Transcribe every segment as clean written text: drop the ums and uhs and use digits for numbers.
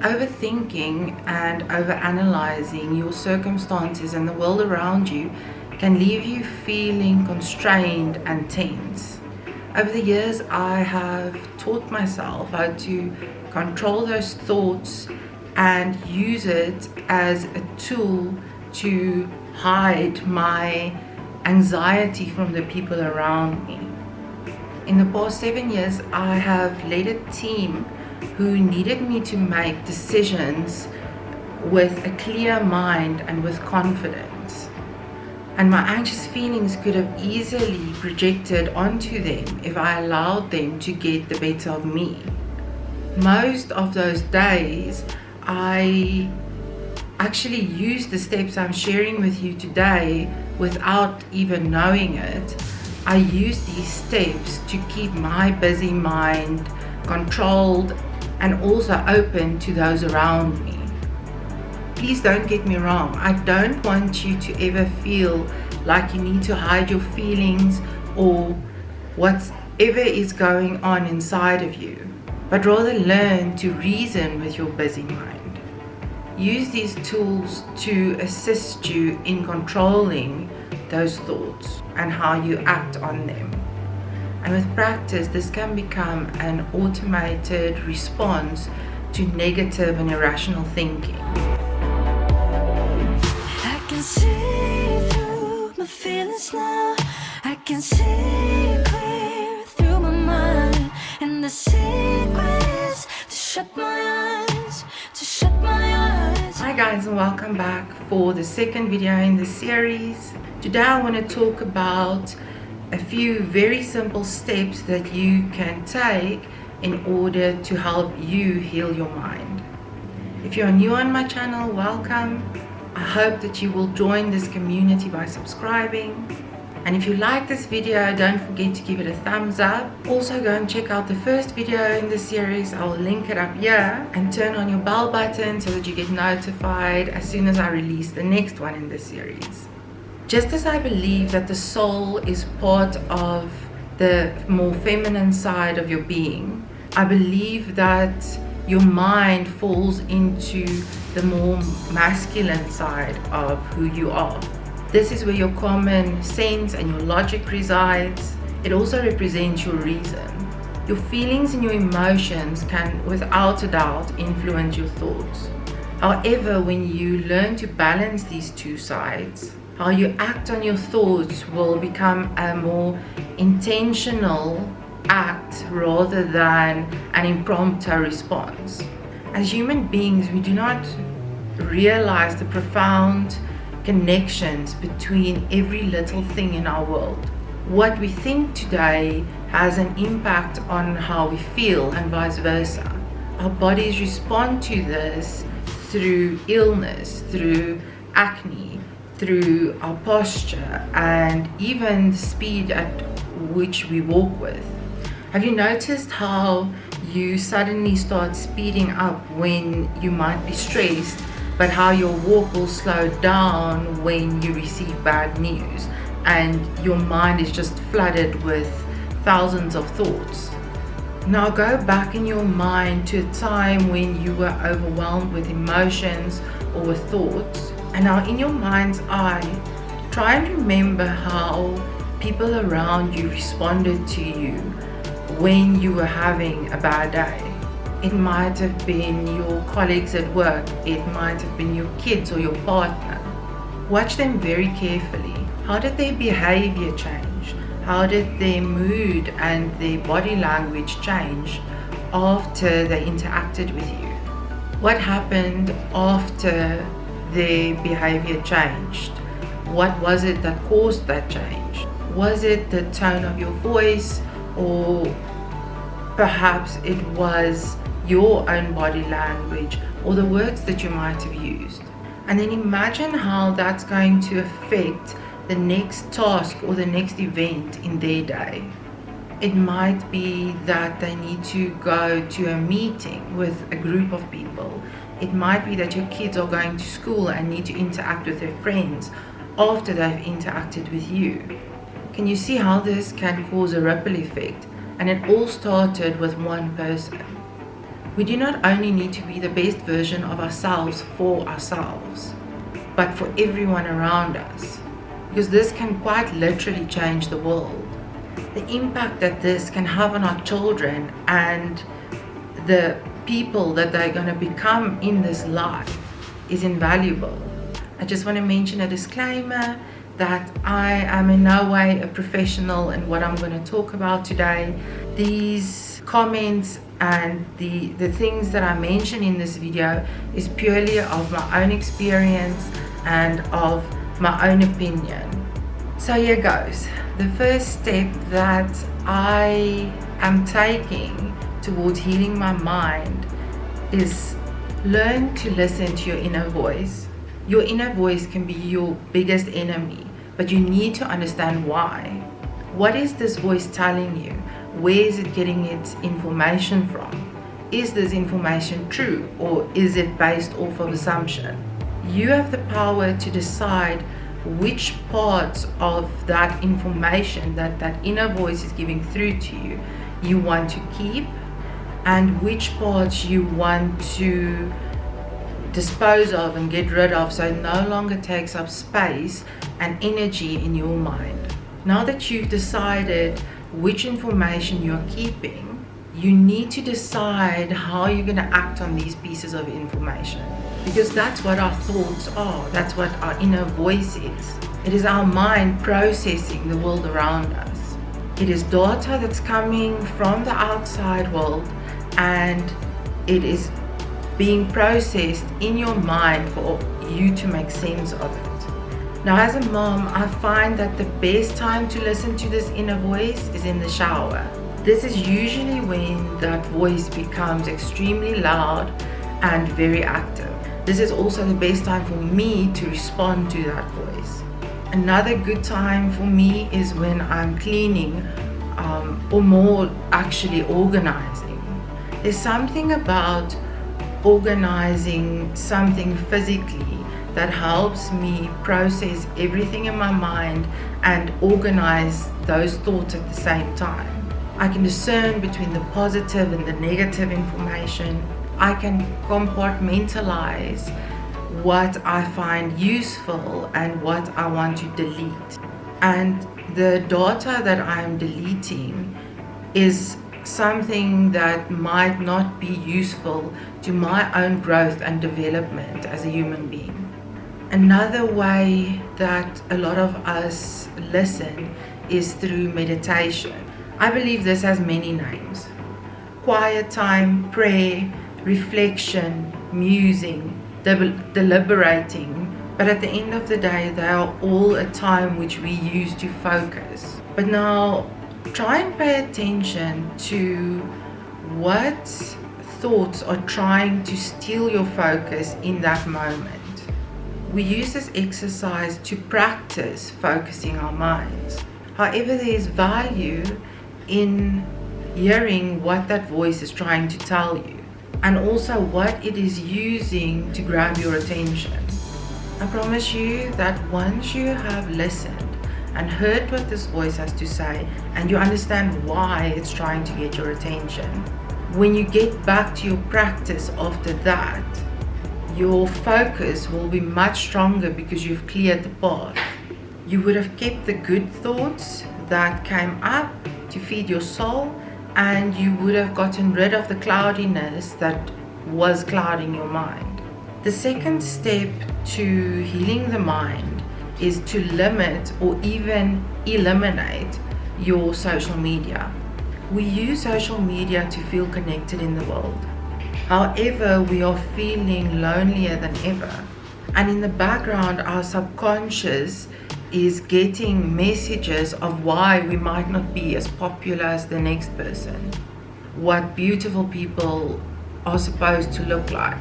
Overthinking and overanalyzing your circumstances and the world around you can leave you feeling constrained and tense. Over the years, I have taught myself how to control those thoughts and use it as a tool to hide my anxiety from the people around me. In the past 7 years, I have led a team who needed me to make decisions with a clear mind and with confidence. And my anxious feelings could have easily projected onto them if I allowed them to get the better of me. Most of those days, I actually used the steps I'm sharing with you today without even knowing it. I used these steps to keep my busy mind controlled and also open to those around me. Please don't get me wrong. I don't want you to ever feel like you need to hide your feelings or whatever is going on inside of you, but rather learn to reason with your busy mind. Use these tools to assist you in controlling those thoughts and how you act on them. And with practice, this can become an automated response to negative and irrational thinking. I can see through my feelings now. I can see clear through my mind. And the secret is to shut my eyes, to shut my eyes. Hi guys, and welcome back for the second video in this series. Today I want to talk about a few very simple steps that you can take in order to help you heal your mind. If you're new on my channel, welcome. I hope that you will join this community by subscribing. And if you like this video, don't forget to give it a thumbs up. Also go and check out the first video in this series. I'll link it up here, and turn on your bell button so that you get notified as soon as I release the next one in this series. Just as I believe that the soul is part of the more feminine side of your being, I believe that your mind falls into the more masculine side of who you are. This is where your common sense and your logic resides. It also represents your reason. Your feelings and your emotions can, without a doubt, influence your thoughts. However, when you learn to balance these two sides, how you act on your thoughts will become a more intentional act rather than an impromptu response. As human beings, we do not realize the profound connections between every little thing in our world. What we think today has an impact on how we feel, and vice versa. Our bodies respond to this through illness, through acne, through our posture, and even the speed at which we walk with. Have you noticed how you suddenly start speeding up when you might be stressed, but how your walk will slow down when you receive bad news and your mind is just flooded with thousands of thoughts? Now go back in your mind to a time when you were overwhelmed with emotions or with thoughts. And now in your mind's eye, try and remember how people around you responded to you when you were having a bad day. It might have been your colleagues at work, it might have been your kids or your partner. Watch them very carefully. How did their behavior change? How did their mood and their body language change after they interacted with you? What happened after their behavior changed? What was it that caused that change? Was it the tone of your voice, or perhaps it was your own body language or the words that you might have used? And then imagine how that's going to affect the next task or the next event in their day. It might be that they need to go to a meeting with a group of people. It might be that your kids are going to school and need to interact with their friends after they've interacted with you. Can you see how this can cause a ripple effect? And it all started with one person. We do not only need to be the best version of ourselves for ourselves, but for everyone around us, because this can quite literally change the world. The impact that this can have on our children and the people that they're going to become in this life is invaluable. I just want to mention a disclaimer that I am in no way a professional in what I'm going to talk about today. These comments and the things that I mention in this video is purely of my own experience and of my own opinion. So here goes. The first step that I am taking towards healing my mind is learn to listen to your inner voice. Your inner voice can be your biggest enemy, but you need to understand why. What is this voice telling you? Where is it getting its information from? Is this information true, or is it based off of assumption? You have the power to decide which parts of that information that inner voice is giving through to you you want to keep, and which parts you want to dispose of and get rid of so it no longer takes up space and energy in your mind. Now that you've decided which information you're keeping, you need to decide how you're going to act on these pieces of information, because that's what our thoughts are. That's what our inner voice is. It is our mind processing the world around us. It is data that's coming from the outside world, and it is being processed in your mind for you to make sense of it. Now, as a mom, I find that the best time to listen to this inner voice is in the shower. This is usually when that voice becomes extremely loud and very active. This is also the best time for me to respond to that voice. Another good time for me is when I'm cleaning, or more actually organizing. There's something about organizing something physically that helps me process everything in my mind and organize those thoughts at the same time. I can discern between the positive and the negative information. I can compartmentalize what I find useful and what I want to delete. And the data that I'm deleting is something that might not be useful to my own growth and development as a human being. Another way that a lot of us listen is through meditation. I believe this has many names: quiet time, prayer, reflection, musing, deliberating. But at the end of the day, they are all a time which we use to focus. But now, try and pay attention to what thoughts are trying to steal your focus in that moment. We use this exercise to practice focusing our minds. However, there is value in hearing what that voice is trying to tell you, and also what it is using to grab your attention. I promise you that once you have listened and heard what this voice has to say, and you understand why it's trying to get your attention, when you get back to your practice after that, your focus will be much stronger because you've cleared the path. You would have kept the good thoughts that came up to feed your soul, and you would have gotten rid of the cloudiness that was clouding your mind. The second step to healing the mind is to limit or even eliminate your social media. We use social media to feel connected in the world. However, we are feeling lonelier than ever. And in the background, our subconscious is getting messages of why we might not be as popular as the next person, what beautiful people are supposed to look like,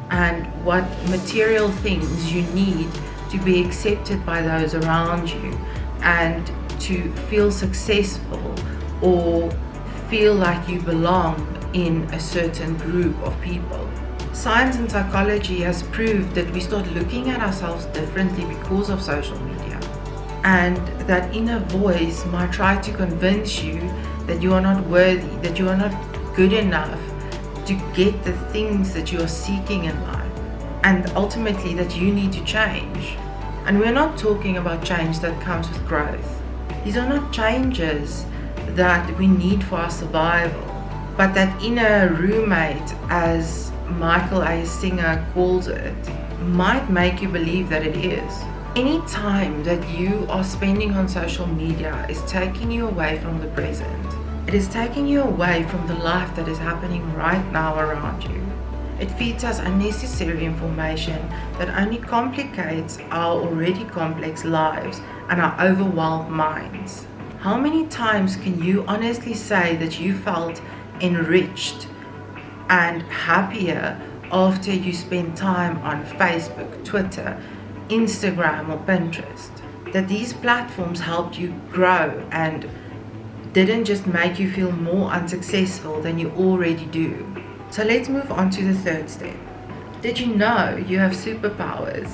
and what material things you need to be accepted by those around you and to feel successful or feel like you belong in a certain group of people. Science and psychology has proved that we start looking at ourselves differently because of social media. And that inner voice might try to convince you that you are not worthy, that you are not good enough to get the things that you are seeking in life, and ultimately that you need to change. And we're not talking about change that comes with growth. These are not changes that we need for our survival, but that inner roommate, as Michael A. Singer calls it, might make you believe that it is. Any time that you are spending on social media is taking you away from the present. It is taking you away from the life that is happening right now around you. It feeds us unnecessary information that only complicates our already complex lives and our overwhelmed minds. How many times can you honestly say that you felt enriched and happier after you spent time on Facebook, Twitter, Instagram or Pinterest? That these platforms helped you grow and didn't just make you feel more unsuccessful than you already do. So let's move on to the third step. Did you know you have superpowers?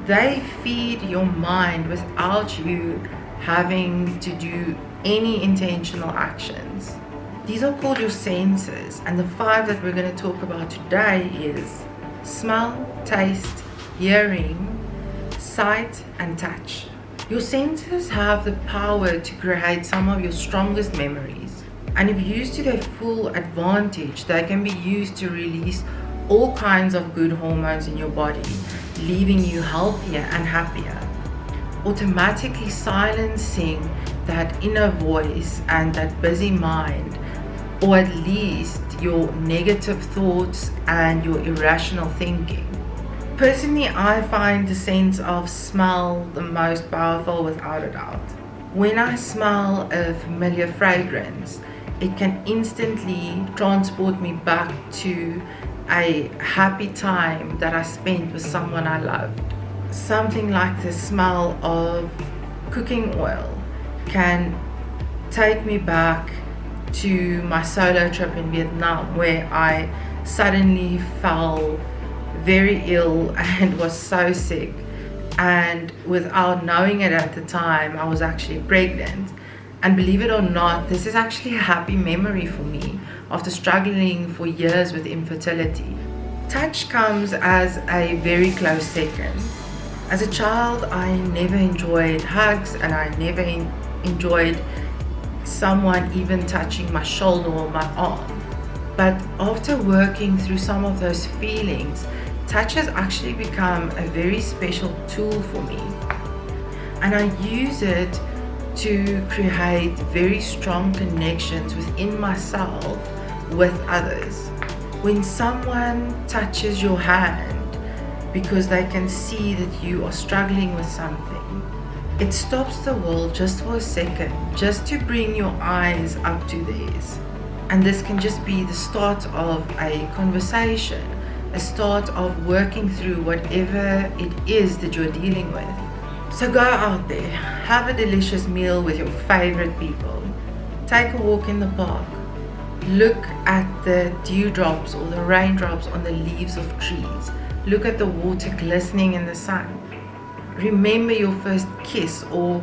They feed your mind without you having to do any intentional actions. These are called your senses, and the 5 that we're going to talk about today is smell, taste, hearing, sight, and touch. Your senses have the power to create some of your strongest memories, and if used to their full advantage, they can be used to release all kinds of good hormones in your body, leaving you healthier and happier, automatically silencing that inner voice and that busy mind, or at least your negative thoughts and your irrational thinking. Personally, I find the sense of smell the most powerful without a doubt. When I smell a familiar fragrance, it can instantly transport me back to a happy time that I spent with someone I loved. Something like the smell of cooking oil can take me back to my solo trip in Vietnam, where I suddenly fell very ill and was so sick, and without knowing it at the time, I was actually pregnant. And believe it or not, this is actually a happy memory for me after struggling for years with infertility. Touch comes as a very close second. As a child, I never enjoyed hugs, and I never enjoyed someone even touching my shoulder or my arm. But after working through some of those feelings, touch has actually become a very special tool for me. And I use it to create very strong connections within myself with others. When someone touches your hand because they can see that you are struggling with something, it stops the world just for a second, just to bring your eyes up to theirs. And this can just be the start of a conversation, a start of working through whatever it is that you're dealing with. So go out there, have a delicious meal with your favorite people, take a walk in the park, look at the dewdrops or the raindrops on the leaves of trees, look at the water glistening in the sun. Remember your first kiss, or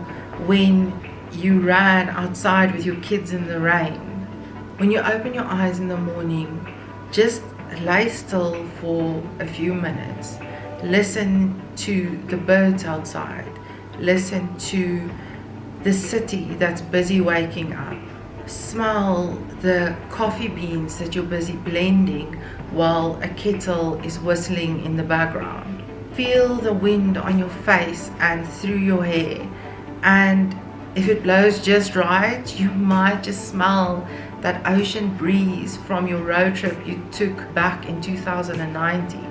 when you ran outside with your kids in the rain. When you open your eyes in the morning, just lay still for a few minutes. Listen to the birds outside. Listen to the city that's busy waking up. Smell the coffee beans that you're busy blending while a kettle is whistling in the background. Feel the wind on your face and through your hair, and if it blows just right, you might just smell that ocean breeze from your road trip you took back in 2019.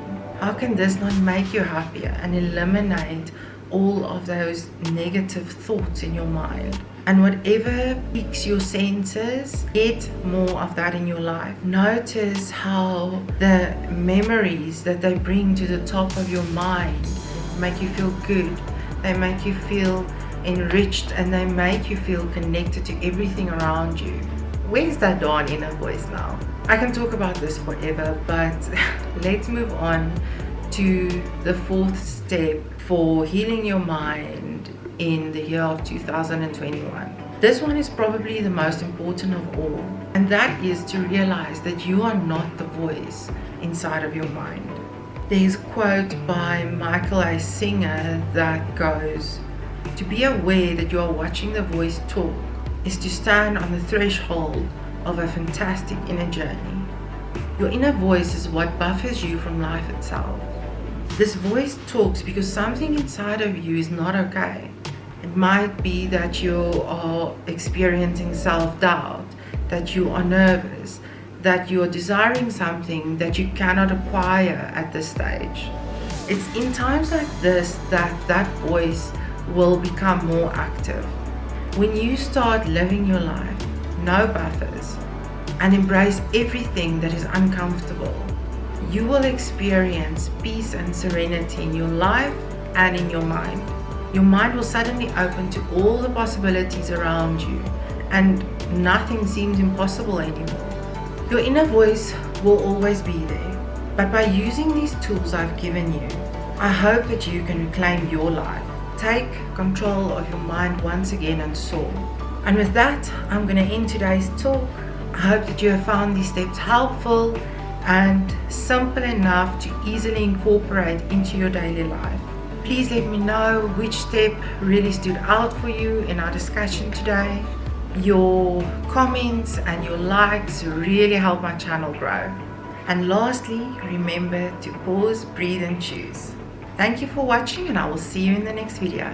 How can this not make you happier and eliminate all of those negative thoughts in your mind? And whatever piques your senses, get more of that in your life. Notice how the memories that they bring to the top of your mind make you feel good. They make you feel enriched, and they make you feel connected to everything around you. Where's that Dawn inner voice now? I can talk about this forever, but let's move on to the 4th step for healing your mind in the year of 2021. This one is probably the most important of all, and that is to realize that you are not the voice inside of your mind. There's a quote by Michael A. Singer that goes, "To be aware that you are watching the voice talk is to stand on the threshold of a fantastic inner journey." Your inner voice is what buffers you from life itself. This voice talks because something inside of you is not okay. It might be that you are experiencing self-doubt, that you are nervous, that you are desiring something that you cannot acquire at this stage. It's in times like this that voice will become more active. When you start living your life, no buffers, and embrace everything that is uncomfortable, you will experience peace and serenity in your life and in your mind. Your mind will suddenly open to all the possibilities around you, and nothing seems impossible anymore. Your inner voice will always be there, but by using these tools I've given you, I hope that you can reclaim your life. Take control of your mind once again and soar. And with that, I'm going to end today's talk. I hope that you have found these steps helpful and simple enough to easily incorporate into your daily life. Please let me know which step really stood out for you in our discussion today. Your comments and your likes really help my channel grow. And lastly, remember to pause, breathe and choose. Thank you for watching, and I will see you in the next video.